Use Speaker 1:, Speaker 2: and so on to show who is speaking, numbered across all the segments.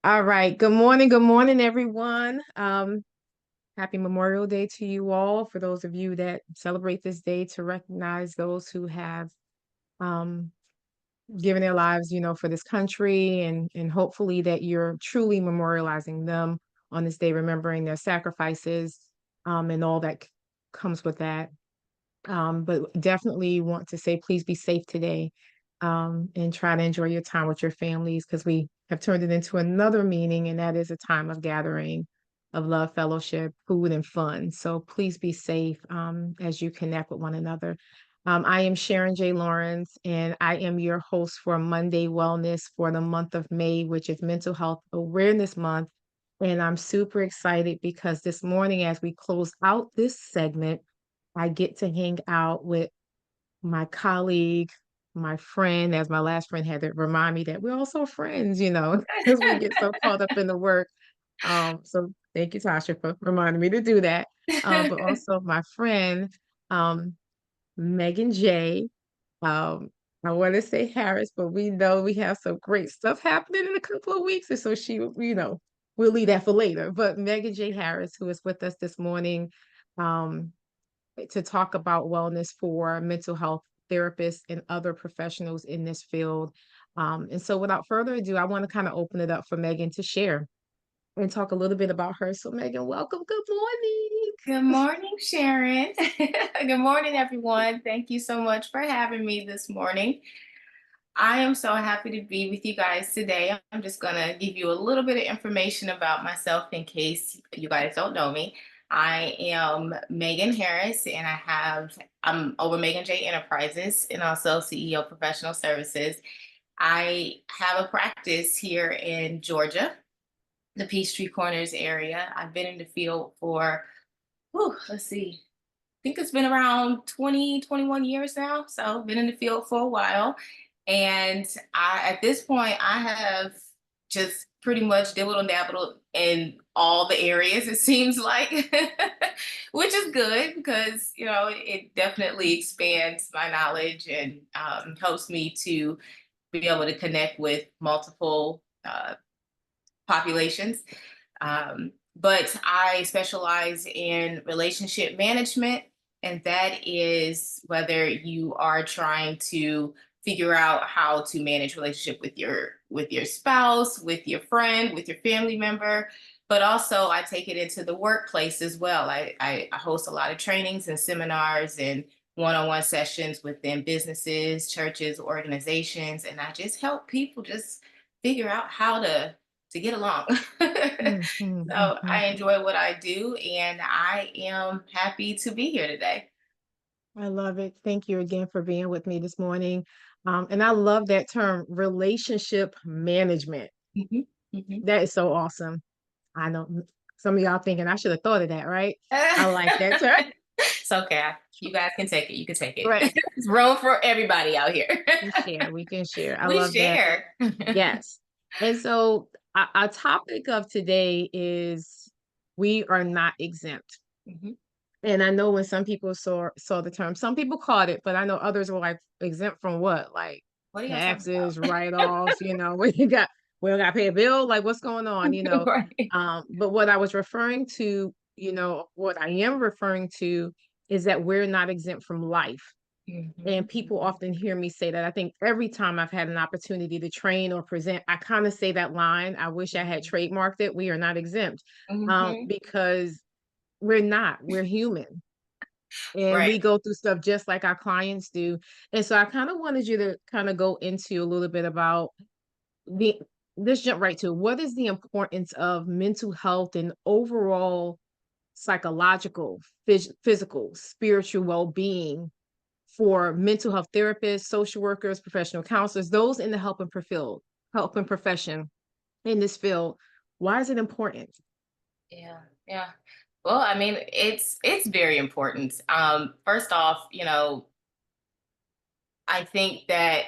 Speaker 1: All right. Good morning, everyone. Happy Memorial Day to you all. For those of you that celebrate this day, to recognize those who have um, given their lives, for this country, and hopefully that you're truly memorializing them on this day, remembering their sacrifices, and all that comes with that. But definitely want to say, please be safe today, and try to enjoy your time with your families because we have turned it into another meaning, and that is a time of gathering, of love, fellowship, food, and fun. So please be safe as you connect with one another. I am Sharon J. Lawrence, and I am your host for Monday Wellness for the month of May, which is Mental Health Awareness Month. And I'm super excited because this morning, as we close out this segment, I get to hang out with my colleague, my friend, as my last friend had to remind me that we're also friends, because we get so caught up in the work. So thank you, Tasha, for reminding me to do that. But also my friend, um, Megan J. Um, I want to say Harris, but we know we have some great stuff happening in a couple of weeks. And so we'll leave that for later. But Megan J. Harris, who is with us this morning, um, to talk about wellness for mental health therapists and other professionals in this field. And so, without further ado, I want to kind of open it up for Megan to share and talk a little bit about her. So, Megan, welcome. Good morning.
Speaker 2: Good morning, Sharon. Good morning, everyone. Thank you so much for having me this morning. I am so happy to be with you guys today. I'm just going to give you a little bit of information about myself in case you guys don't know me. I am Magaen Harris, and I'm over Magaen J Enterprises and also CEO Professional Services. I have a practice here in Georgia, the Peachtree Corners area. I've been in the field for let's see. I think it's been around 20, 21 years now. So I've been in the field for a while. And at this point, I have just pretty much dibbled and dabbled in all the areas, it seems like, which is good because, it definitely expands my knowledge and helps me to be able to connect with multiple populations. But I specialize in relationship management, and that is whether you are trying to figure out how to manage relationship with your spouse, with your friend, with your family member. But also, I take it into the workplace as well. I host a lot of trainings and seminars and one-on-one sessions within businesses, churches, organizations, and I just help people just figure out how to get along.
Speaker 1: Mm, mm, mm,
Speaker 2: So
Speaker 1: mm.
Speaker 2: I enjoy what I do, and I am happy to be here today.
Speaker 1: I love it. Thank you again for being with me this morning. And I love that term, relationship management.
Speaker 2: Mhm, mhm.
Speaker 1: That is so awesome. I know some of y'all thinking I should have thought of that, right? I like that term.
Speaker 2: It's okay. You guys can take it. You can take it.
Speaker 1: Right.
Speaker 2: It's room for everybody out here.
Speaker 1: We can share. I
Speaker 2: We
Speaker 1: love that.
Speaker 2: share.
Speaker 1: Yes. And so our topic of today is we are not exempt.
Speaker 2: Mhm.
Speaker 1: And I know when some people saw the term, some people caught it, but I know others were like exempt from what? Like
Speaker 2: What are y'all talking
Speaker 1: taxes,
Speaker 2: about?
Speaker 1: write-offs, when you got we don't got to pay a bill, like what's going on?
Speaker 2: Right.
Speaker 1: But what I was referring to, what I am referring to is that we're not exempt from life. And
Speaker 2: Mhm,
Speaker 1: people
Speaker 2: mhm,
Speaker 1: often hear me say that. I think every time I've had an opportunity to train or present, I kind of say that line. I wish I had trademarked it. We are not exempt,
Speaker 2: mhm.
Speaker 1: because we're not. We're human, and
Speaker 2: Right.
Speaker 1: we go through stuff just like our clients do. And so I kind of wanted you to kind of go into a little bit about the. Let's jump right to it. What is the importance of mental health and overall psychological, physical, spiritual well-being for mental health therapists, social workers, professional counselors, those in the helping profession in this field? Why is it important?
Speaker 2: Yeah. Yeah. Well, I mean, it's very important. First off, I think that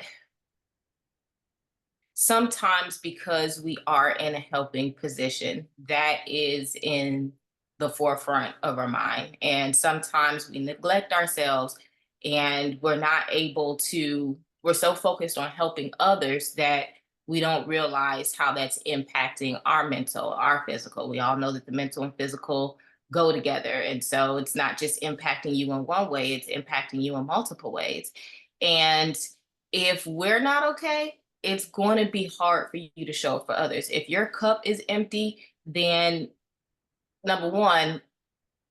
Speaker 2: sometimes because we are in a helping position, that is in the forefront of our mind. And sometimes we neglect ourselves and we're so focused on helping others that we don't realize how that's impacting our mental, our physical. We all know that the mental and physical go together. And so it's not just impacting you in one way, it's impacting you in multiple ways. And if we're not okay, it's going to be hard for you to show up for others. If your cup is empty, then number one,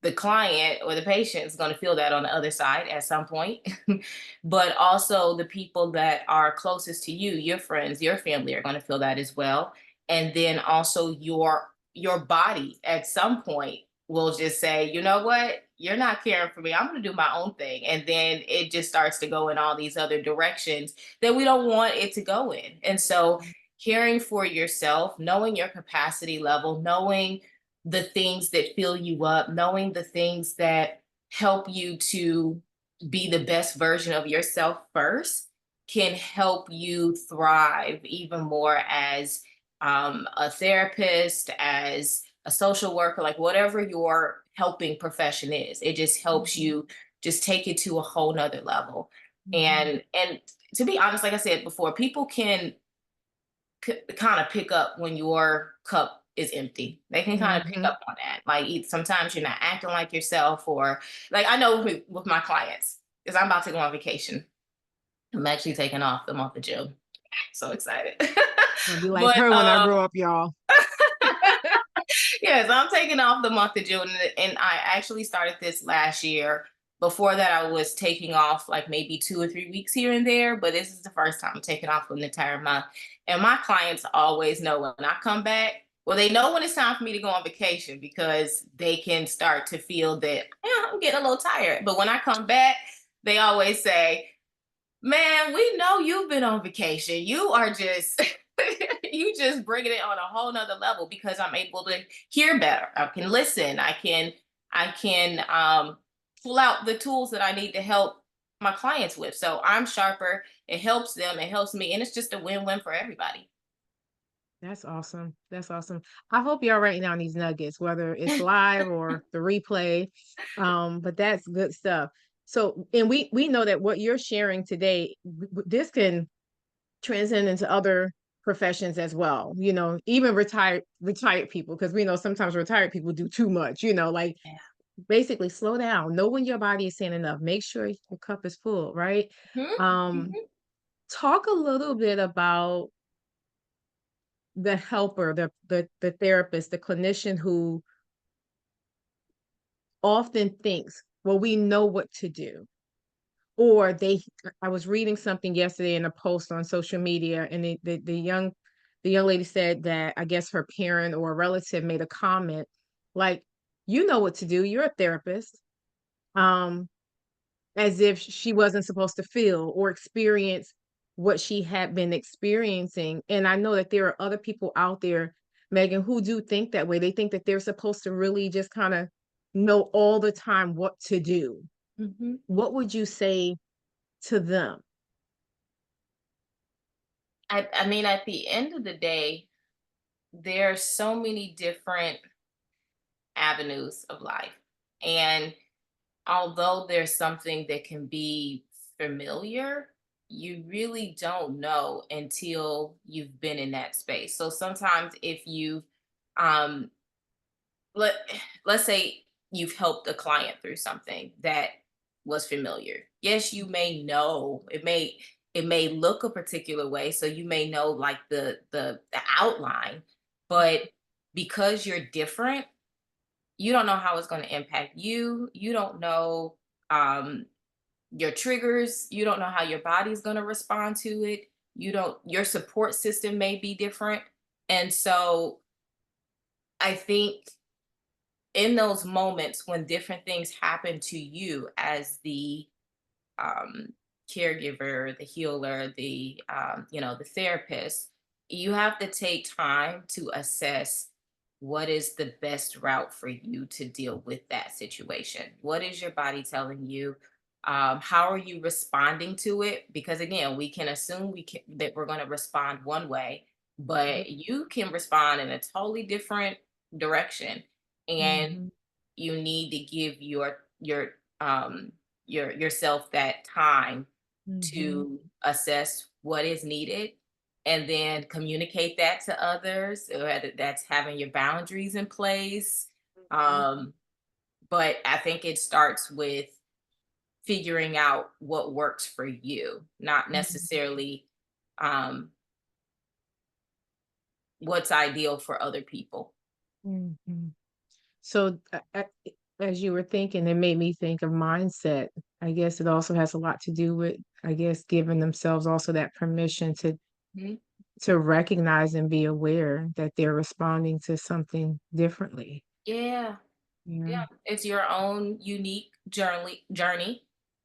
Speaker 2: the client or the patient is going to feel that on the other side at some point. But also the people that are closest to you, your friends, your family, are going to feel that as well. And then also your body at some point will just say, you know what, you're not caring for me, I'm going to do my own thing. And then it just starts to go in all these other directions that we don't want it to go in. And so caring for yourself, knowing your capacity level, knowing the things that fill you up, knowing the things that help you to be the best version of yourself first, can help you thrive even more as a therapist, as a social worker, like whatever your helping profession is. It just helps
Speaker 1: Mhm.
Speaker 2: you just take it to a whole nother level.
Speaker 1: Mhm.
Speaker 2: And to be honest, like I said before, people can kind of pick up when your cup is empty. They can kind of pick
Speaker 1: Mhm.
Speaker 2: up on that. Like sometimes you're not acting like yourself, or like I know with my clients, because I'm about to go on vacation. I'm actually taking off the month of June. So excited.
Speaker 1: Gonna be like
Speaker 2: But
Speaker 1: her when I grow up, y'all.
Speaker 2: yes, I'm taking off the month of June, and I actually started this last year. Before that, I was taking off like maybe 2 or 3 weeks here and there, but this is the first time I'm taking off for an entire month. And my clients always know when I come back. Well, they know when it's time for me to go on vacation because they can start to feel that, yeah, I'm getting a little tired. But when I come back, they always say, man, we know you've been on vacation. You are just you just bringing it on a whole nother level because I'm able to hear better. I can listen. I can pull out the tools that I need to help my clients with. So I'm sharper. It helps them. It helps me, and it's just a win-win for everybody.
Speaker 1: That's awesome. That's awesome. I hope y'all writing down these nuggets, whether it's live or the replay. But that's good stuff. So, and we know that what you're sharing today, this can transcend into other professions as well. You know, even retired people, because we know sometimes retired people do too much. You know, like
Speaker 2: Yeah.
Speaker 1: basically slow down. Know when your body is saying enough. Make sure your cup is full. Right.
Speaker 2: Mhm,
Speaker 1: Um,
Speaker 2: mhm.
Speaker 1: talk a little bit about the helper, the therapist, the clinician who often thinks, well, we know what to do. Or I was reading something yesterday in a post on social media, and the young lady said that I guess her parent or a relative made a comment like, you know what to do, you're a therapist. Um, as if she wasn't supposed to feel or experience what she had been experiencing. And I know that there are other people out there, Megan, who do think that way. They think that they're supposed to really just kind of know all the time what to do.
Speaker 2: Mhm.
Speaker 1: What would you say to them?
Speaker 2: I mean, at the end of the day, there are so many different avenues of life. And although there's something that can be familiar, you really don't know until you've been in that space. So sometimes if you um let let's say you've helped a client through something that was familiar. Yes, you may know it may look a particular way, so you may know like the outline, but because you're different, you don't know how it's going to impact you. You don't know um, your triggers. You don't know how your body's going to respond to it. Your support system may be different. And so I think in those moments when different things happen to you as the um, caregiver, the healer, the therapist, you have to take time to assess what is the best route for you to deal with that situation. What is your body telling you? How are you responding to it? Because again, we can assume that we're going to respond one way, but you can respond in a totally different direction, and
Speaker 1: Mhm,
Speaker 2: you need to give um yourself that time
Speaker 1: mhm,
Speaker 2: to assess what is needed and then communicate that to others, whether that's having your boundaries in place.
Speaker 1: Mhm.
Speaker 2: Um, but I think it starts with figuring out what works for you, not
Speaker 1: Mhm.
Speaker 2: necessarily um, what's ideal for other people.
Speaker 1: Mhm. So, as you were thinking, it made me think of mindset. I guess it also has a lot to do with, I guess, giving themselves also that permission
Speaker 2: Mhm.
Speaker 1: to recognize and be aware that they're responding to something differently.
Speaker 2: Yeah,
Speaker 1: Yeah.
Speaker 2: yeah, it's your own unique journey.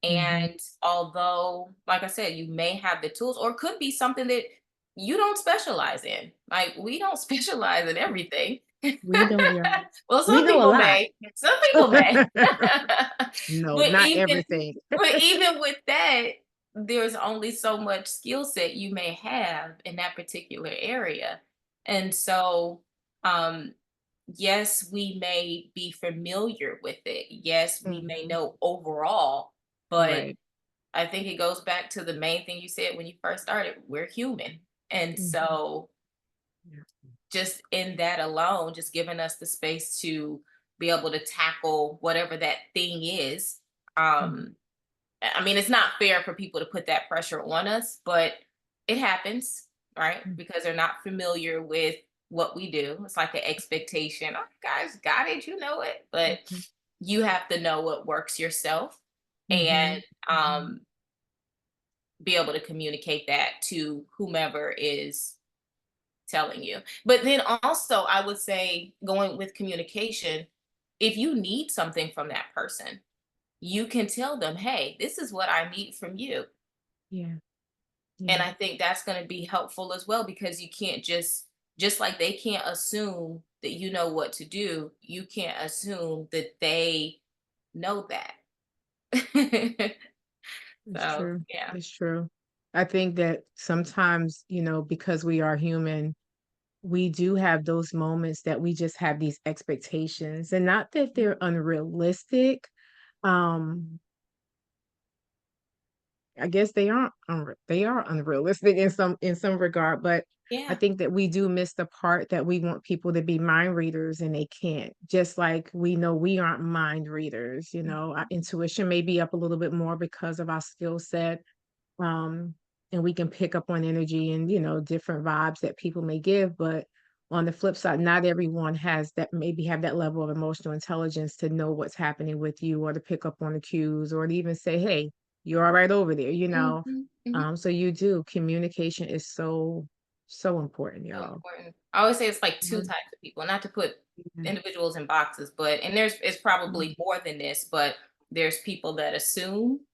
Speaker 1: Mhm.
Speaker 2: And although, like I said, you may have the tools, or it could be something that you don't specialize in. Like we don't specialize in everything.
Speaker 1: We don't, yeah.
Speaker 2: Well,
Speaker 1: We
Speaker 2: some
Speaker 1: know a
Speaker 2: people
Speaker 1: lot.
Speaker 2: may. Some people may.
Speaker 1: No,
Speaker 2: but
Speaker 1: not
Speaker 2: even
Speaker 1: everything.
Speaker 2: but even with that, there's only so much skill set you may have in that particular area. And so um yes, we may be familiar with it. Yes, we may
Speaker 1: Mhm.
Speaker 2: know overall, but
Speaker 1: Right.
Speaker 2: I think it goes back to the main thing you said when you first started. We're human. And
Speaker 1: Mhm.
Speaker 2: so
Speaker 1: Yeah.
Speaker 2: just in that alone, just giving us the space to be able to tackle whatever that thing is.
Speaker 1: Mhm.
Speaker 2: Um, I mean, it's not fair for people to put that pressure on us, but it happens, right?
Speaker 1: Mhm.
Speaker 2: Because they're not familiar with what we do. It's like an expectation. Oh, you guys got it, you know it, but
Speaker 1: Mhm.
Speaker 2: you have to know what works yourself and
Speaker 1: Mhm. Mhm.
Speaker 2: be able to communicate that to whomever is telling you. But then also, I would say, going with communication, if you need something from that person, you can tell them, hey, this is what I need from you.
Speaker 1: Yeah.
Speaker 2: And
Speaker 1: Yeah.
Speaker 2: I think that's going to be helpful as well, because you can't just like they can't assume that you know what to do, you can't assume that they know that.
Speaker 1: It's
Speaker 2: So,
Speaker 1: true.
Speaker 2: yeah.
Speaker 1: It's true. I think that sometimes, because we are human, we do have those moments that we just have these expectations, and not that they're unrealistic. Um, I guess they are unrealistic in some regard, but I
Speaker 2: Yeah.
Speaker 1: think that we do miss the part that we want people to be mind readers and they can't. Just like we know we aren't mind readers, our intuition may be up a little bit more because of our skill set. Um, and we can pick up on energy and, different vibes that people may give, but on the flip side, not everyone has that, maybe have that level of emotional intelligence to know what's happening with you or to pick up on the cues or to even say, hey, you're all right over there.
Speaker 2: Mhm, mhm.
Speaker 1: So you do. Communication is so, so important,
Speaker 2: So
Speaker 1: y'all.
Speaker 2: important. I always say it's like two
Speaker 1: Mhm.
Speaker 2: types of people, not to put
Speaker 1: Yeah.
Speaker 2: individuals in boxes, but and there's it's probably more than this, but there's people that assume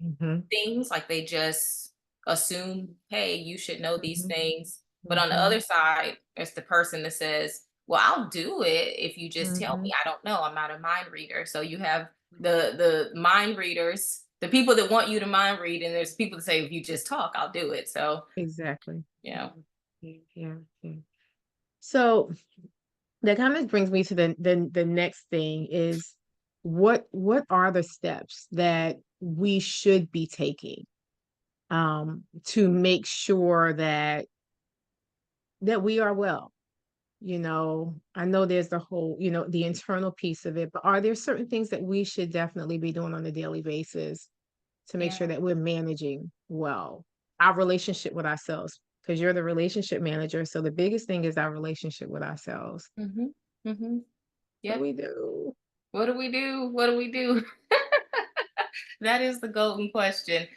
Speaker 1: Mhm.
Speaker 2: things, like they just assume, hey, you should know these
Speaker 1: Mhm.
Speaker 2: things. But on the
Speaker 1: Mhm.
Speaker 2: other side, it's the person that says, well, I'll do it if you just tell me.
Speaker 1: Mhm.
Speaker 2: I don't know. I'm not a mind reader. So you have the mind readers, the people that want you to mind read, and there's people that say, if you just talk, I'll do it. So
Speaker 1: Exactly.
Speaker 2: yeah.
Speaker 1: Mhm. Yeah. Yeah. Yeah. So that kind of brings me to the next thing is what are the steps that we should be taking to make sure that we are well. I know there's the whole, the internal piece of it, but are there certain things that we should definitely be doing on a daily basis to make sure
Speaker 2: Yeah.
Speaker 1: that we're managing well our relationship with ourselves? Because you're the relationship manager, so the biggest thing is our relationship with ourselves.
Speaker 2: Mm-hmm. Mm-hmm.
Speaker 1: What do
Speaker 2: Yep.
Speaker 1: we do?
Speaker 2: What do we do? What do we do? That is the golden question.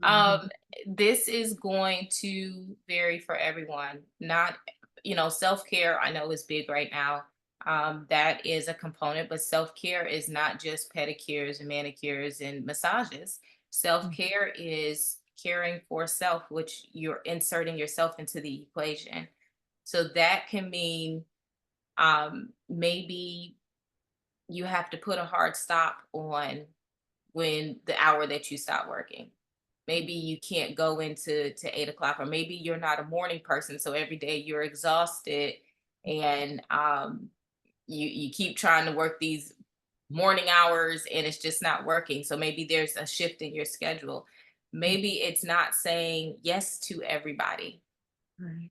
Speaker 2: Um,
Speaker 1: Mhm.
Speaker 2: this is going to vary for everyone. Not, self-care I know is big right now. That is a component, but self-care is not just pedicures and manicures and massages.
Speaker 1: Mhm.
Speaker 2: Self-care is caring for self, which you're inserting yourself into the equation. So that can mean maybe you have to put a hard stop on when the hour that you stop working. Maybe you can't go into to 8 o'clock, or maybe you're not a morning person, so every day you're exhausted, and you keep trying to work these morning hours and it's just not working. So maybe there's a shift in your schedule. Maybe it's not saying yes to everybody.
Speaker 1: Right.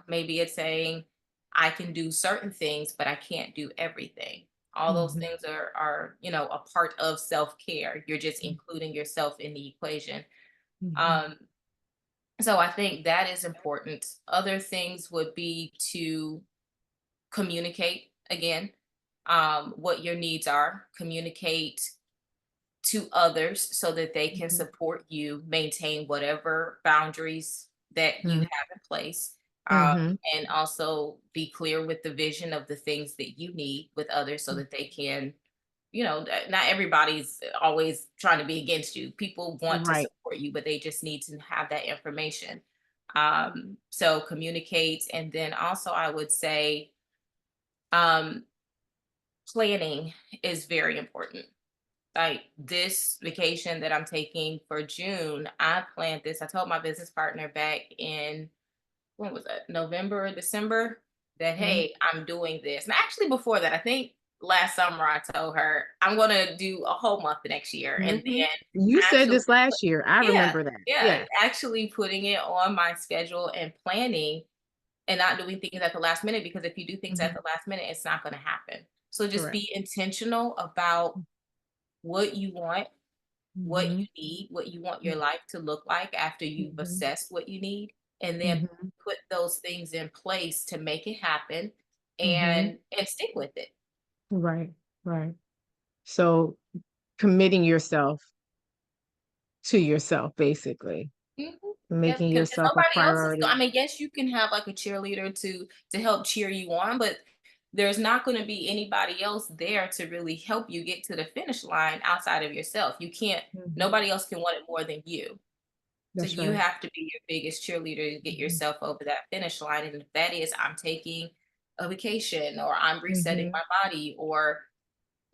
Speaker 2: Maybe it's saying, I can do certain things, but I can't do everything. All those
Speaker 1: Mhm.
Speaker 2: things are a part of self-care. You're just including yourself in the equation.
Speaker 1: Mhm.
Speaker 2: Um, so I think that is important. Other things would be to communicate again, what your needs are, communicate to others so that they can
Speaker 1: Mhm.
Speaker 2: support you maintain whatever boundaries that you
Speaker 1: Mhm.
Speaker 2: have in place, um,
Speaker 1: Mhm.
Speaker 2: and also be clear with the vision of the things that you need with others so that they can, not everybody's always trying to be against you. People want to
Speaker 1: Right.
Speaker 2: support you, but they just need to have that information. So communicate. And then also, I would say, um, planning is very important. Like this vacation that I'm taking for June, I planned this. I told my business partner back in, when was that, November or December, that
Speaker 1: Mhm.
Speaker 2: hey, I'm doing this. And actually before that, I think last summer I told her I'm gonna do a whole month next year. And
Speaker 1: Mhm.
Speaker 2: then
Speaker 1: You said
Speaker 2: actually
Speaker 1: this last year. I
Speaker 2: yeah,
Speaker 1: remember that.
Speaker 2: yeah,
Speaker 1: Yeah.
Speaker 2: actually putting it on my schedule and planning and not doing things at the last minute, because if you do things at
Speaker 1: Mhm.
Speaker 2: the last minute, it's not gonna happen. So just
Speaker 1: Correct.
Speaker 2: be intentional about what you want, what you
Speaker 1: Mhm.
Speaker 2: need, what you want your
Speaker 1: Mhm.
Speaker 2: life to look like after you've
Speaker 1: Mhm.
Speaker 2: assessed what you need, and then
Speaker 1: Mhm.
Speaker 2: put those things in place to make it happen
Speaker 1: Mhm.
Speaker 2: and stick with it.
Speaker 1: Right. Right. So committing yourself to yourself, basically,
Speaker 2: Mhm. Yep,
Speaker 1: making
Speaker 2: because
Speaker 1: yourself a
Speaker 2: nobody else is I
Speaker 1: priority.
Speaker 2: mean, yes, you can have like a cheerleader to help cheer you on, but there's not going to be anybody else there to really help you get to the finish line outside of yourself. You can't
Speaker 1: Mhm.
Speaker 2: Nobody else can want it more than you. So
Speaker 1: That's
Speaker 2: you
Speaker 1: right.
Speaker 2: have to be your biggest cheerleader to get
Speaker 1: Mhm.
Speaker 2: yourself over that finish line. And if that is, I'm taking a vacation, or I'm resetting
Speaker 1: Mhm.
Speaker 2: my body, or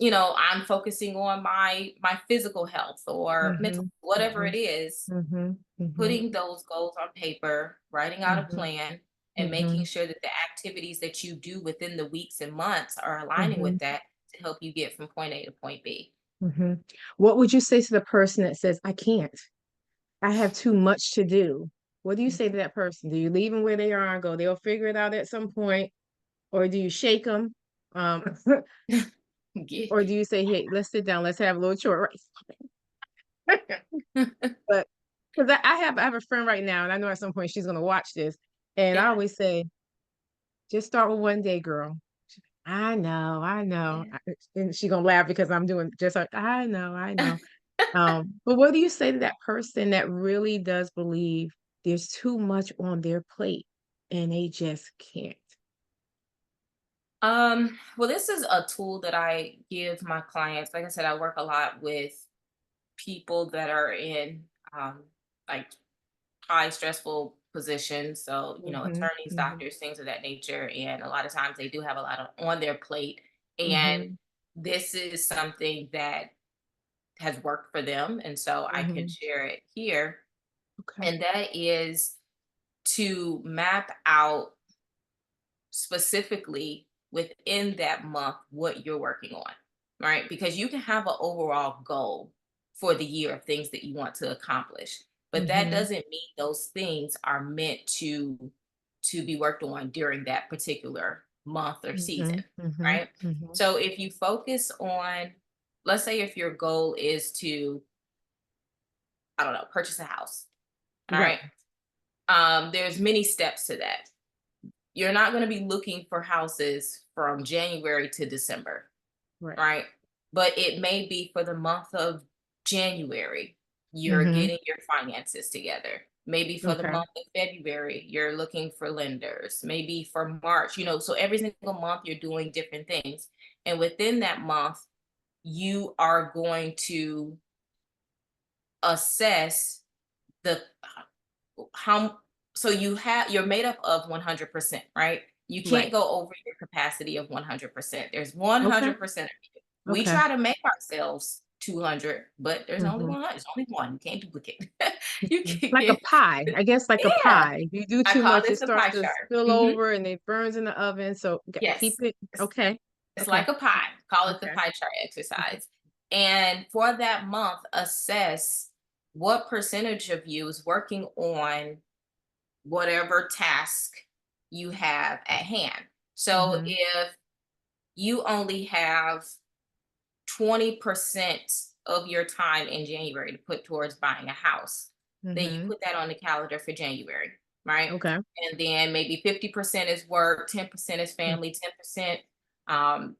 Speaker 2: I'm focusing on my physical health or mental,
Speaker 1: Mhm.
Speaker 2: whatever it
Speaker 1: Mhm.
Speaker 2: is,
Speaker 1: Mhm. Mhm.
Speaker 2: putting those goals on paper, writing out a
Speaker 1: Mhm.
Speaker 2: plan, and making
Speaker 1: Mhm.
Speaker 2: sure that the activities that you do within the weeks and months are aligning with
Speaker 1: Mhm.
Speaker 2: that to help you get from point A to point B.
Speaker 1: Mhm. What would you say to the person that says, "I can't. I have too much to do"? What do you say to that person? Do you leave them where they are and go, "They'll figure it out at some point," or do you shake them? Um, or do you say, "Hey, let's sit down, let's have a little short race"? But 'cause I have a friend right now, and I know at some point she's gonna watch this, and I
Speaker 2: Yeah,
Speaker 1: always say, "Just start with one day, girl." I know,"
Speaker 2: yeah.
Speaker 1: and she gonna laugh because I'm doing just like, I know." But what do you say to that person that really does believe there's too much on their plate and they just can't?
Speaker 2: Well, this is a tool that I give my clients. Like I said, I work a lot with people that are in like high stressful positions. So,
Speaker 1: Mhm,
Speaker 2: attorneys,
Speaker 1: mhm,
Speaker 2: doctors, things of that nature. And a lot of times they do have a lot on their plate. And
Speaker 1: mhm,
Speaker 2: this is something that has worked for them. And so I can
Speaker 1: mhm.
Speaker 2: share it here.
Speaker 1: Okay.
Speaker 2: And that is to map out specifically within that month what you're working on, right? Because you can have an overall goal for the year of things that you want to accomplish, but that
Speaker 1: Mhm,
Speaker 2: doesn't mean those things are meant to be worked on during that particular month or season,
Speaker 1: mhm, mhm,
Speaker 2: right?
Speaker 1: mhm.
Speaker 2: So if you focus on, let's say if your goal is to, I don't know, purchase a house, all
Speaker 1: Right,
Speaker 2: right? There's many steps to that. You're not going to be looking for houses from January to December,
Speaker 1: right.
Speaker 2: right? But it may be for the month of January, you're
Speaker 1: Mhm.
Speaker 2: getting your finances together. Maybe for the
Speaker 1: Okay.
Speaker 2: month of February, you're looking for lenders. Maybe for March, so every single month you're doing different things. And within that month, you are going to assess the how so you're made up of 100%, right? You can't
Speaker 1: Right.
Speaker 2: go over your capacity of 100%. There's
Speaker 1: Okay.
Speaker 2: 100% of you. We
Speaker 1: Okay.
Speaker 2: try to make ourselves 200, but there's only
Speaker 1: Mhm.
Speaker 2: 100. There's only one. You can't duplicate. You
Speaker 1: Mhm.
Speaker 2: can't
Speaker 1: Like a
Speaker 2: get.
Speaker 1: pie, I guess like a
Speaker 2: Yeah,
Speaker 1: pie. If you do
Speaker 2: I
Speaker 1: too
Speaker 2: call
Speaker 1: much, it
Speaker 2: this the
Speaker 1: starts
Speaker 2: pie
Speaker 1: to
Speaker 2: chart.
Speaker 1: spill over and it burns in the oven, so keep
Speaker 2: Yes,
Speaker 1: it
Speaker 2: it's,
Speaker 1: okay.
Speaker 2: it's
Speaker 1: Okay.
Speaker 2: like a pie. Call it the
Speaker 1: Okay.
Speaker 2: pie chart
Speaker 1: Okay.
Speaker 2: exercise. And for that month, assess what percentage of you is working on whatever task you have at hand. So
Speaker 1: Mhm.
Speaker 2: if you only have 20% of your time in January to put towards buying a house, then you
Speaker 1: Mhm.
Speaker 2: put that on the calendar for January, right?
Speaker 1: Okay.
Speaker 2: And then maybe 50% is work, 10% is
Speaker 1: Mm.
Speaker 2: family, 10%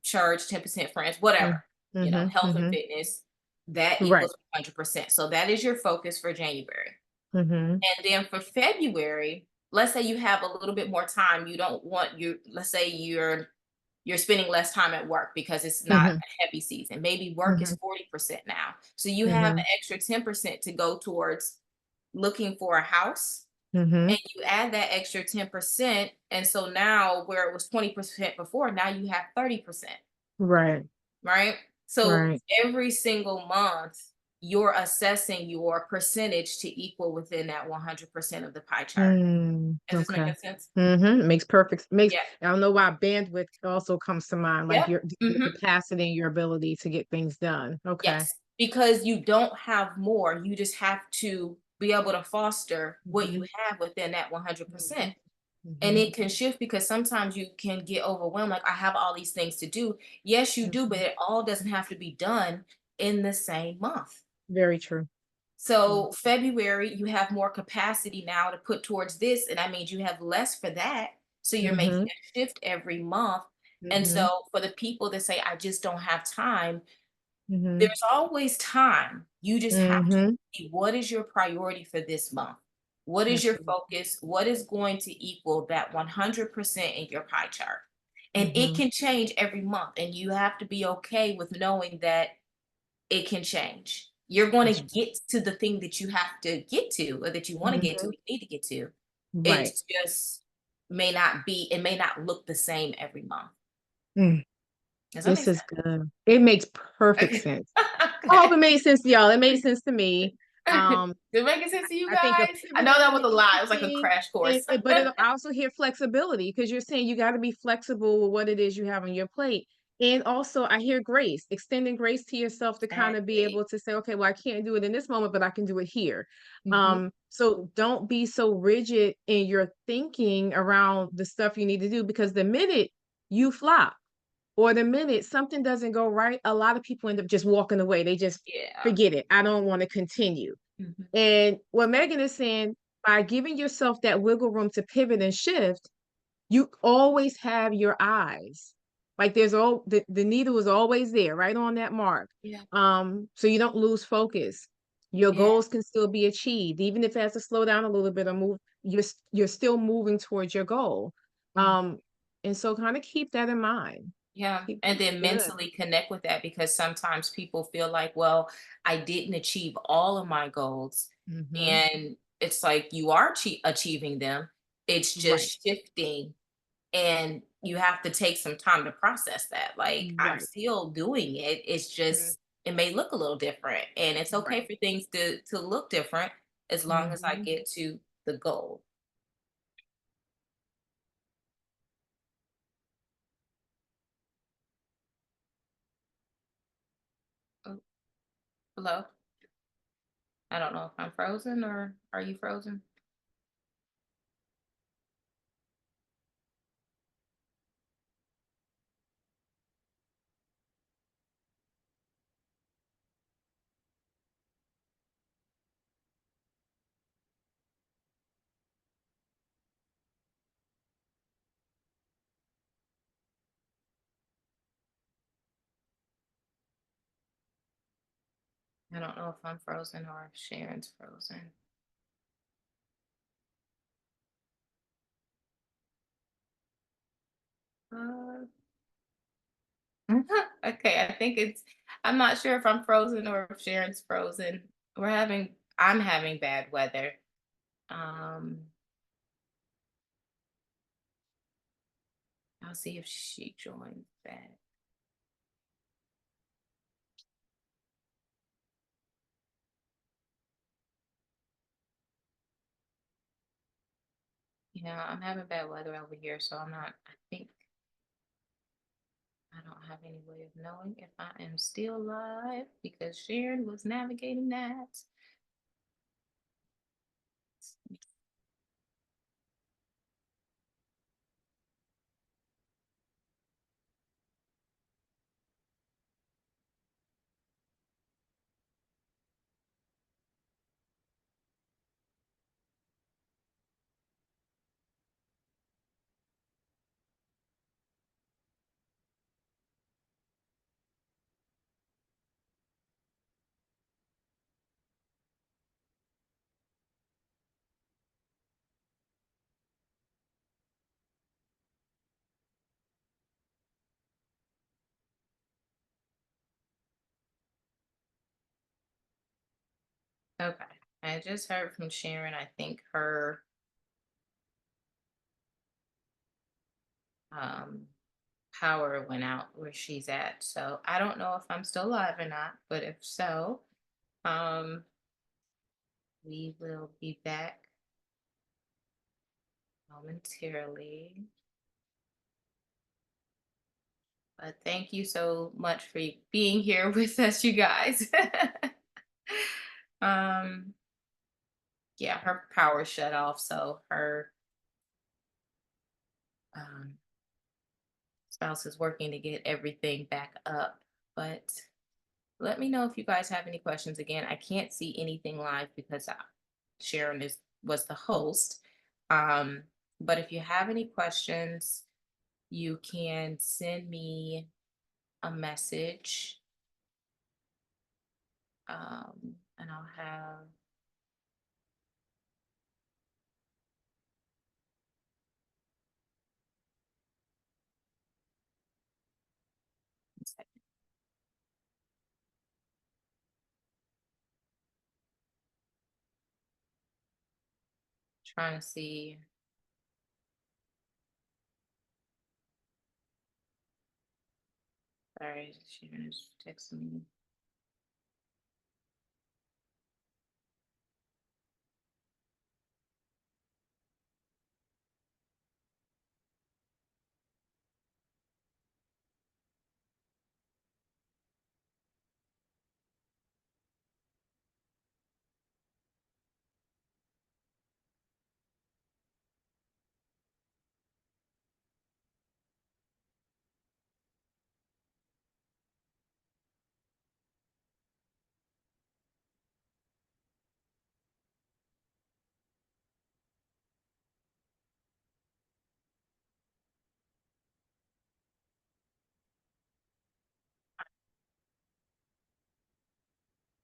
Speaker 2: church, 10% friends,
Speaker 1: Mm.
Speaker 2: whatever,
Speaker 1: Mhm.
Speaker 2: health and
Speaker 1: Mhm.
Speaker 2: fitness, that
Speaker 1: Right.
Speaker 2: equals 100%. So that is your focus for January.
Speaker 1: Mhm.
Speaker 2: And then for February, let's say you have a little bit more time. You don't want let's say you're spending less time at work because it's not
Speaker 1: Mhm.
Speaker 2: a heavy season. Maybe work is
Speaker 1: Mhm.
Speaker 2: 40% now. So you have an
Speaker 1: Mhm.
Speaker 2: extra 10% to go towards looking for a house.
Speaker 1: Mhm.
Speaker 2: And you add that extra 10%. And so now where it was 20% before, now you have 30%.
Speaker 1: Right.
Speaker 2: Right? So
Speaker 1: Right.
Speaker 2: every single month, you're assessing your percentage to equal within that 100% of the pie chart.
Speaker 1: Mm.
Speaker 2: Is this
Speaker 1: Okay.
Speaker 2: making sense?
Speaker 1: Makes perfect makes
Speaker 2: Yeah.
Speaker 1: I don't know why bandwidth also comes to mind, like
Speaker 2: Yep.
Speaker 1: your
Speaker 2: Hmm.
Speaker 1: capacity and your ability to get things done. Okay.
Speaker 2: Yes. Because you don't have more. You just have to be able to foster what you
Speaker 1: Mhm.
Speaker 2: have within that 100%.
Speaker 1: Mhm.
Speaker 2: And
Speaker 1: Mhm.
Speaker 2: it can shift because sometimes you can get overwhelmed. Like, I have all these things to do. Yes, you do, but
Speaker 1: Mhm.
Speaker 2: it all doesn't have to be done in the same month.
Speaker 1: Very true. Mm.
Speaker 2: So February, you have more capacity now to put towards this, and that means you have less for that. So you're making
Speaker 1: Mhm.
Speaker 2: a shift every month. And
Speaker 1: Mhm.
Speaker 2: so for the people that say, I just don't have time,
Speaker 1: Mhm.
Speaker 2: there's always time. You just have to
Speaker 1: Mhm.
Speaker 2: see what is your priority for this month? What is your
Speaker 1: Absolutely.
Speaker 2: focus? What is going to equal that 100% in your pie chart? And it
Speaker 1: Mhm.
Speaker 2: can change every month. And you have to be okay with knowing that it can change. You're going
Speaker 1: That's
Speaker 2: to get to the thing that you have to get to, or that you want to get to,
Speaker 1: Mhm.
Speaker 2: or you need to get to. It
Speaker 1: Right.
Speaker 2: just it may not look the same every month.
Speaker 1: Mm.
Speaker 2: Does that
Speaker 1: This
Speaker 2: make
Speaker 1: is good. It makes perfect
Speaker 2: sense?
Speaker 1: sense. I hope
Speaker 2: Okay.
Speaker 1: it made sense to y'all. It made sense to me.
Speaker 2: Did
Speaker 1: Um,
Speaker 2: it make sense to you
Speaker 1: I think a
Speaker 2: guys? I know
Speaker 1: pivot
Speaker 2: that
Speaker 1: point
Speaker 2: was
Speaker 1: is
Speaker 2: a lot. It was like a
Speaker 1: interesting,
Speaker 2: crash course.
Speaker 1: but I also hear flexibility because you're saying you got to be flexible with what it is you have on your plate. And also, I hear grace, extending grace to yourself to kind of be
Speaker 2: Exactly.
Speaker 1: able to say, okay, well, I can't do it in this moment, but I can do it here.
Speaker 2: Mhm.
Speaker 1: So don't be so rigid in your thinking around the stuff you need to do because the minute you flop, or the minute something doesn't go right, a lot of people end up just walking away. They just
Speaker 2: Yeah.
Speaker 1: forget it. I don't want to continue.
Speaker 2: Mhm.
Speaker 1: And what Megan is saying, by giving yourself that wiggle room to pivot and shift, you always have your eyes. Like there's all the needle is always there, right on that mark.
Speaker 2: Yeah.
Speaker 1: So you don't lose focus. Your
Speaker 2: Yeah.
Speaker 1: goals can still be achieved, even if it has to slow down a little bit or move. You're still moving towards your goal.
Speaker 2: Mm.
Speaker 1: And so kind of keep that in mind.
Speaker 2: Yeah.
Speaker 1: Keep
Speaker 2: And then
Speaker 1: good.
Speaker 2: mentally connect with that, because sometimes people feel like, well, I didn't achieve all of my goals.
Speaker 1: Mhm.
Speaker 2: And it's like you are achieving them. It's
Speaker 1: Right.
Speaker 2: just shifting. And you have to take some time to process that. Like, I'm
Speaker 1: Right.
Speaker 2: still doing it. It's
Speaker 1: Mm.
Speaker 2: just, it may look a little different. And it's okay
Speaker 1: Right.
Speaker 2: for things to look different as long as I
Speaker 1: Mhm.
Speaker 2: get to the goal. Oh, hello? I don't know if I'm frozen, or are you frozen? I don't know if I'm frozen or if Sharon's frozen. Uh, okay, I think I'm not sure if I'm frozen or if Sharon's frozen. I'm having bad weather. Um, I'll see if she joins back. Yeah, I'm having bad weather over here, so I think I don't have any way of knowing if I am still live because Sharon was navigating that. Okay. I just heard from Sharon. I think her um power went out where she's at. So I don't know if I'm still alive or not, but if so, um we will be back momentarily. But thank you so much for being here with us, you guys. um yeah, her power shut off, so her um spouse is working to get everything back up. But let me know if you guys have any questions. Again, I can't see anything live because Sharon was the host. Um, but if you have any questions, you can send me a message, and I'll have. One second. Trying to see. Sorry, Sharon is texting me.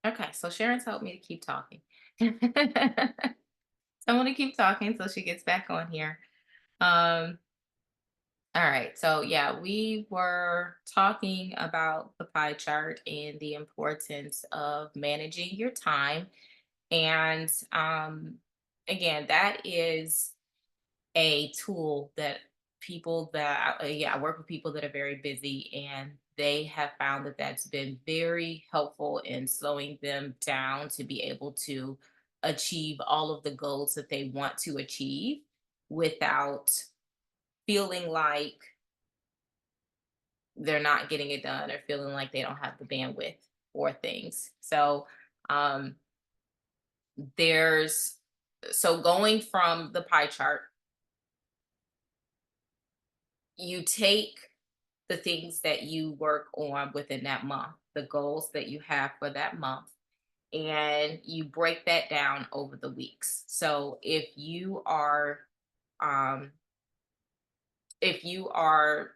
Speaker 2: Okay, so Sharon told me to keep talking. So I'm gonna keep talking until she gets back on here. Um, all right, so yeah, we were talking about the pie chart and the importance of managing your time. And again, that is a tool that people that yeah, I work with people that are very busy, and they have found that that's been very helpful in slowing them down to be able to achieve all of the goals that they want to achieve without feeling like they're not getting it done or feeling like they don't have the bandwidth for things. So um there's so going from the pie chart, you take the things that you work on within that month, the goals that you have for that month, and you break that down over the weeks. So um if you are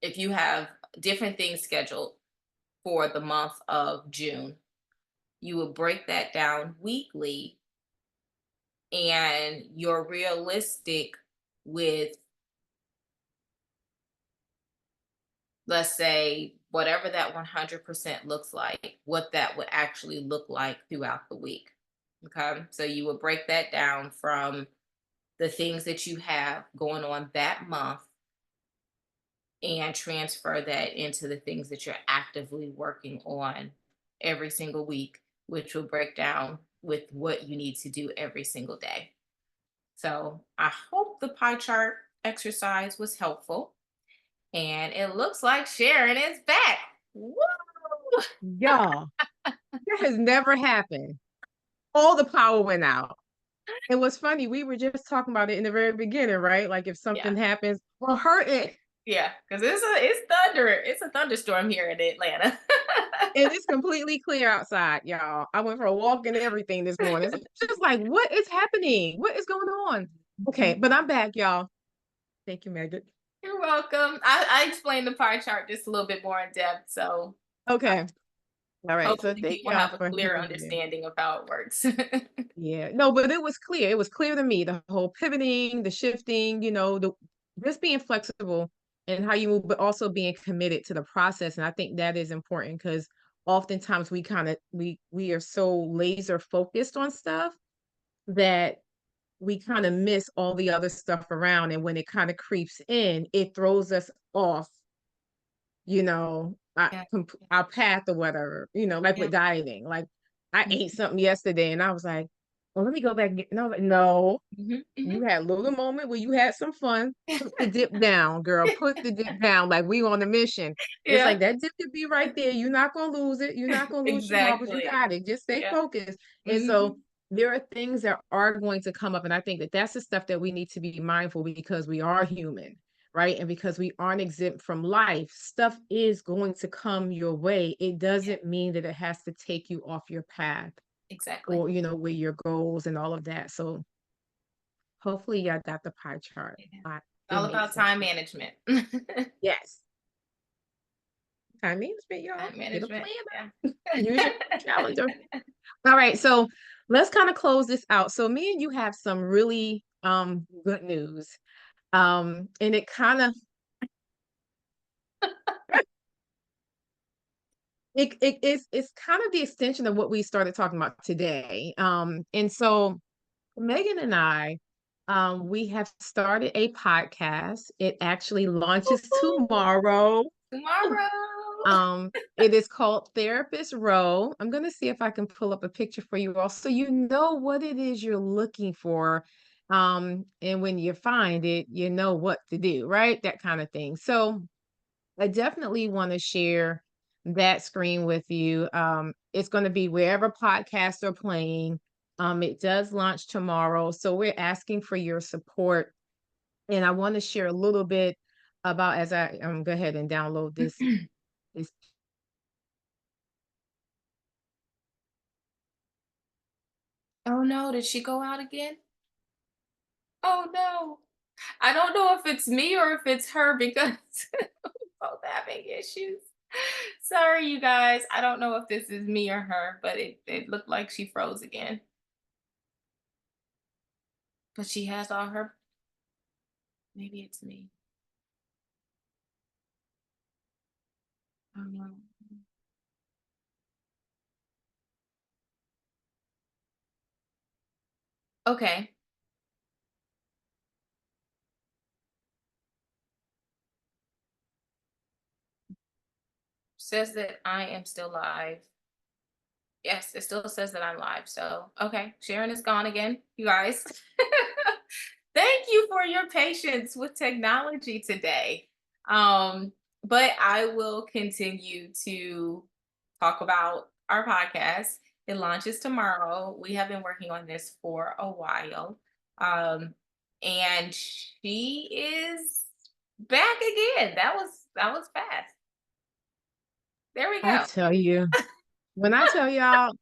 Speaker 2: if you have different things scheduled for the month of June, you will break that down weekly, and you're realistic with, let's say, whatever that 100% looks like, what that would actually look like throughout the week. Okay. So you would break that down from the things that you have going on that month and transfer that into the things that you're actively working on every single week, which will break down with what you need to do every single day. So I hope the pie chart exercise was helpful. And it looks like Sharon is back. Woo!
Speaker 1: Y'all, that has never happened. All the power went out. It was funny. We were just talking about it in the very beginning, right? Like if
Speaker 2: Yeah,
Speaker 1: something happens, well, her it
Speaker 2: yeah, because it's thunder. It's a thunderstorm here in Atlanta.
Speaker 1: and it's completely clear outside, y'all. I went for a walk and everything this morning. It's just like, what is happening? What is going on? Okay, but I'm back, y'all. Thank you, Megan.
Speaker 2: You're welcome. I explained the pie chart just a little bit more in depth, so
Speaker 1: Okay. All right. So
Speaker 2: hopefully
Speaker 1: thank
Speaker 2: people
Speaker 1: y'all
Speaker 2: have a
Speaker 1: for
Speaker 2: clear
Speaker 1: hanging in there.
Speaker 2: understanding of how it works.
Speaker 1: Yeah. No, but it was clear. It was clear to me, the whole pivoting, the shifting, the just being flexible and how you move, but also being committed to the process. And I think that is important because oftentimes we are so laser focused on stuff that we kind of miss all the other stuff around. And when it kind of creeps in, it throws us off,
Speaker 2: Yeah.
Speaker 1: our path or whatever, like
Speaker 2: Yeah.
Speaker 1: with dieting. Like I ate
Speaker 2: Mhm.
Speaker 1: something yesterday and I was like, well, let me go back and get, and I was like, no,
Speaker 2: Mhm.
Speaker 1: you
Speaker 2: Mhm.
Speaker 1: had a little moment where you had some fun. Put the dip down, girl. Put the dip down. Like we on a mission. It's
Speaker 2: Yeah.
Speaker 1: like that dip could be right there. You're not gonna lose it. You're not gonna lose your marbles. You
Speaker 2: Exactly.
Speaker 1: got it. Just stay
Speaker 2: Yeah.
Speaker 1: focused. And so
Speaker 2: Mhm.
Speaker 1: there are things that are going to come up, and I think that that's the stuff that we need to be mindful because we are human, right? And because we aren't exempt from life, stuff is going to come your way. It
Speaker 2: Yeah.
Speaker 1: doesn't mean that it has to take you off your path
Speaker 2: Exactly.
Speaker 1: or where your goals and all of that. So hopefully y'all got the pie chart.
Speaker 2: Yeah.
Speaker 1: It
Speaker 2: All
Speaker 1: makes
Speaker 2: about
Speaker 1: sense.
Speaker 2: time management.
Speaker 1: Yes. Time management, y'all.
Speaker 2: Time
Speaker 1: Get a
Speaker 2: management.
Speaker 1: planner.
Speaker 2: Yeah.
Speaker 1: Use your calendar. All right. So let's kind of close this out. So me and you have some really good news. And it kind of it's kind of the extension of what we started talking about today. And so Megan and I, we have started a podcast. It actually launches
Speaker 2: Woo-hoo.
Speaker 1: tomorrow.
Speaker 2: Tomorrow.
Speaker 1: It is called Therapist Row. I'm going to see if I can pull up a picture for you all so you know what it is you're looking for. And when you find it, you know what to do, right? That kind of thing. So I definitely want to share that screen with you. It's going to be wherever podcasts are playing. It does launch tomorrow. So we're asking for your support. And I want to share a little bit about as I go ahead and download this.
Speaker 2: Oh no, did she go out again? Oh no. I don't know if it's me or if it's her because we're both having issues. Sorry, you guys. I don't know if this is me or her, but it looked like she froze again. But she has all her. Maybe it's me. Um, okay. Says that I am still live. Yes, it still says that I'm live. So, okay, Sharon is gone again, you guys. Thank you for your patience with technology today. Um, but I will continue to talk about our podcast. It launches tomorrow. We have been working on this for a while. And she is back again. That was fast. There we
Speaker 1: I
Speaker 2: go.
Speaker 1: tell you, when I tell y'all,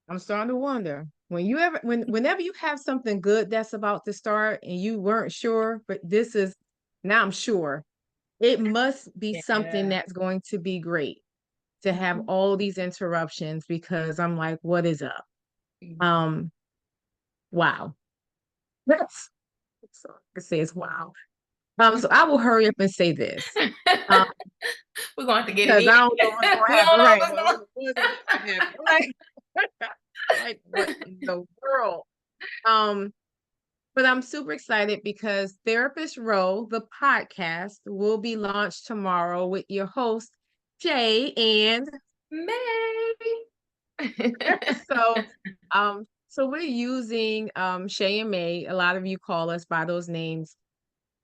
Speaker 1: I'm starting to wonder whenever you have something good that's about to start and you weren't sure, but now I'm sure it must be something
Speaker 2: Yeah.
Speaker 1: that's going to be great to have
Speaker 2: Mhm.
Speaker 1: all these interruptions because I'm like, what is up?
Speaker 2: Mhm.
Speaker 1: Um, wow. That's so I can say it's wow. So I will hurry up and say this. Um,
Speaker 2: We're going to have to get it
Speaker 1: because I don't know what's
Speaker 2: in.
Speaker 1: gonna
Speaker 2: We don't
Speaker 1: happen,
Speaker 2: know
Speaker 1: right?
Speaker 2: what's going.
Speaker 1: What's gonna happen? Like what in the world? Um, but I'm super excited because Therapist Row, the podcast, will be launched tomorrow with your host, Jay. And
Speaker 2: May.
Speaker 1: so so we're using Shay and May. A lot of you call us by those names.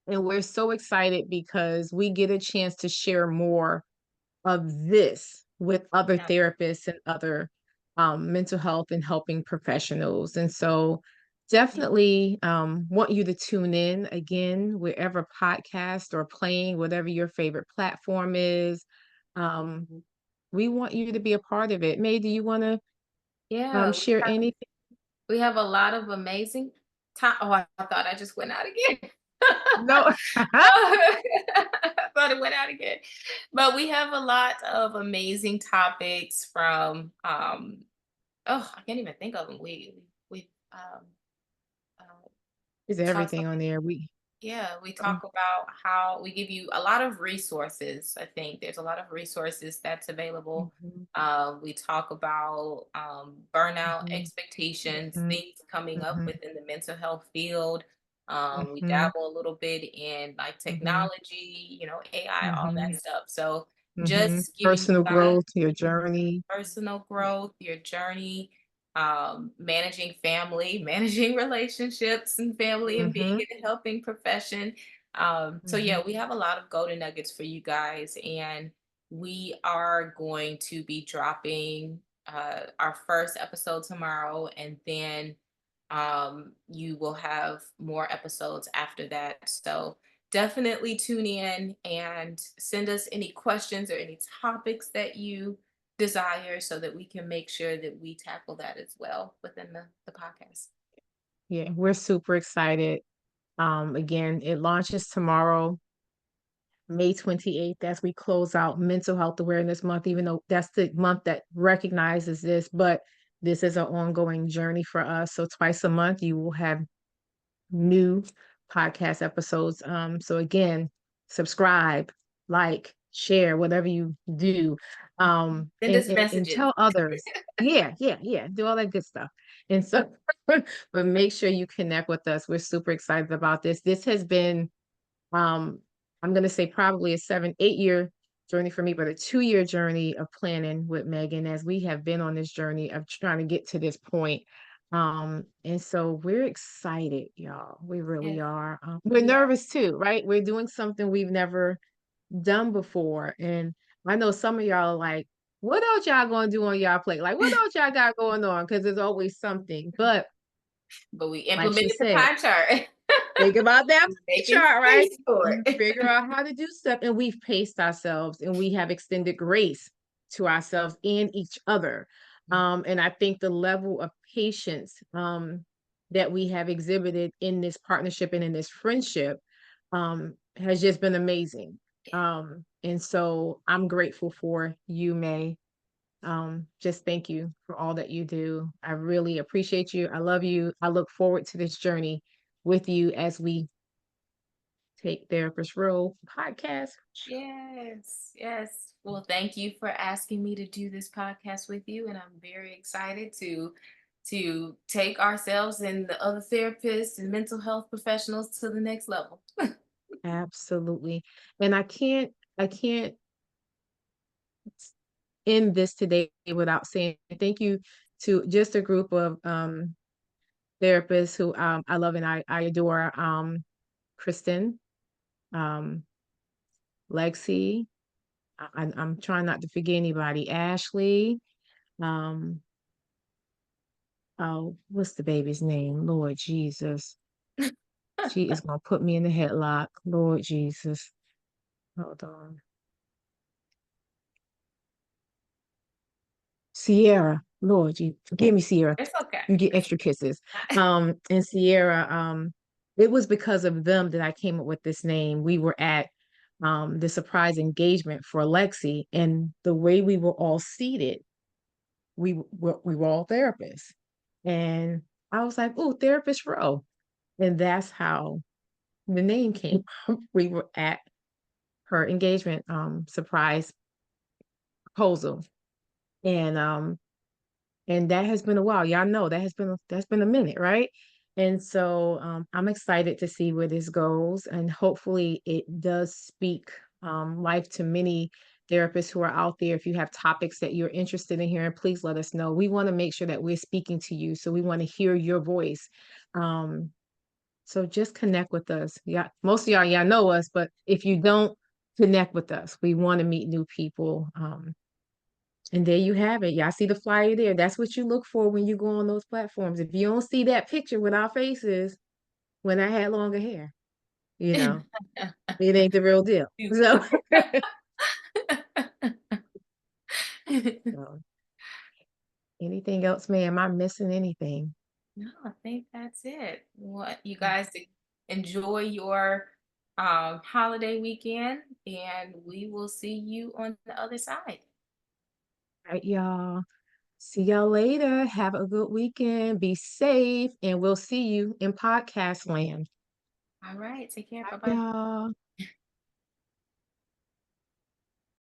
Speaker 1: And we're so excited because we get a chance to share more of this with other
Speaker 2: Yeah.
Speaker 1: therapists and other mental health and helping professionals. And so
Speaker 2: Yeah.
Speaker 1: definitely want you to tune in again, wherever podcast or playing, whatever your favorite platform is. Um, we want you to be a part of it. May, do you want to
Speaker 2: Yeah,
Speaker 1: share anything?
Speaker 2: we have a lot of amazing time. Oh, I thought I just went out again.
Speaker 1: No.
Speaker 2: I thought it went out again. But we have a lot of amazing topics from oh, I can't even think of them. We uh,
Speaker 1: Is
Speaker 2: talked
Speaker 1: everything
Speaker 2: about
Speaker 1: on there.
Speaker 2: Yeah, we
Speaker 1: So,
Speaker 2: talk about how we give you a lot of resources. I think there's a lot of resources that's available.
Speaker 1: mhm,
Speaker 2: We talk about burnout
Speaker 1: mhm,
Speaker 2: expectations,
Speaker 1: mhm,
Speaker 2: things coming up
Speaker 1: mhm,
Speaker 2: within the mental health field. We
Speaker 1: mhm,
Speaker 2: dabble a little bit in like
Speaker 1: mhm,
Speaker 2: technology, AI, all that
Speaker 1: mhm,
Speaker 2: stuff. So
Speaker 1: mhm.
Speaker 2: just giving you
Speaker 1: Personal
Speaker 2: guys
Speaker 1: growth, your journey.
Speaker 2: personal growth, your journey, managing family, managing relationships and family, and being
Speaker 1: Mhm,
Speaker 2: in a helping profession. So
Speaker 1: mhm.
Speaker 2: yeah, we have a lot of golden nuggets for you guys, and we are going to be dropping our first episode tomorrow, and then you will have more episodes after that. So definitely tune in and send us any questions or any topics that you desire so that we can make sure that we tackle that as well within the podcast.
Speaker 1: Yeah, we're super excited. Again, it launches tomorrow, May 28th, as we close out Mental Health Awareness Month, even though that's the month that recognizes this, but this is an ongoing journey for us. So twice a month, you will have new podcast episodes. So again, subscribe, like, share, whatever you do.
Speaker 2: Send
Speaker 1: And,
Speaker 2: us
Speaker 1: and
Speaker 2: messages.
Speaker 1: tell others. Yeah, yeah, yeah. Do all that good stuff. And so, but make sure you connect with us. We're super excited about this. This has been I'm going to say probably a 7, 8 year journey for me, but a 2 year journey of planning with Megan as we have been on this journey of trying to get to this point. And so we're excited, y'all. We really
Speaker 2: Yes,
Speaker 1: are. We're
Speaker 2: we are.
Speaker 1: nervous too, right? We're doing something we've never done before. And I know some of y'all are like, what else y'all gonna do on y'all plate? Like, what else y'all got going on? Because there's always something. But
Speaker 2: But we
Speaker 1: like she
Speaker 2: implemented the
Speaker 1: said,
Speaker 2: pie chart.
Speaker 1: think about that
Speaker 2: Making
Speaker 1: chart, right?
Speaker 2: space for
Speaker 1: You
Speaker 2: it.
Speaker 1: figure out how to do stuff, and we've paced ourselves, and we have extended grace to ourselves and each other. And I think the level of patience that we have exhibited in this partnership and in this friendship has just been amazing. And so I'm grateful for you, May. Just thank you for all that you do. I really appreciate you. I love you. I look forward to this journey with you as we take Therapist Row podcast.
Speaker 2: Yes, yes. Well, thank you for asking me to do this podcast with you, and I'm very excited to take ourselves and the other therapists and mental health professionals to the next level.
Speaker 1: Absolutely. And I can't end this today without saying thank you to just a group of therapists who I love and I adore. Kristen, um, Lexi, I'm trying not to forget anybody. Ashley, um, oh, what's the baby's name? Lord Jesus. She is gonna put me in the headlock. Lord Jesus. Hold on. Sierra. Lord, you forgive me, Sierra.
Speaker 2: It's okay.
Speaker 1: You get extra kisses. And Sierra, it was because of them that I came up with this name. We were at the surprise engagement for Lexi, and the way we were all seated, we were all therapists. And I was like, oh, therapist row. And that's how the name came. We were at her engagement surprise proposal. And that has been a while. Y'all know that's been a minute, right? And so I'm excited to see where this goes, and hopefully it does speak life to many therapists who are out there. If you have topics that you're interested in hearing, please let us know. We want to make sure that we're speaking to you, so we want to hear your voice. Um, so just connect with us. Yeah, most of y'all know us, but if you don't connect with us, we want to meet new people. And there you have it. Y'all see the flyer there. That's what you look for when you go on those platforms. If you don't see that picture with our faces when I had longer hair, you know, it ain't the real deal. So, so, anything else, man? Am I missing anything?
Speaker 2: No, I think that's it. What you guys enjoy your holiday weekend, and we will see you on the other side.
Speaker 1: All right, y'all. See y'all later. Have a good weekend. Be safe, and we'll see you in podcast land.
Speaker 2: All right. Take care.
Speaker 1: Bye,
Speaker 2: Bye bye.
Speaker 1: y'all.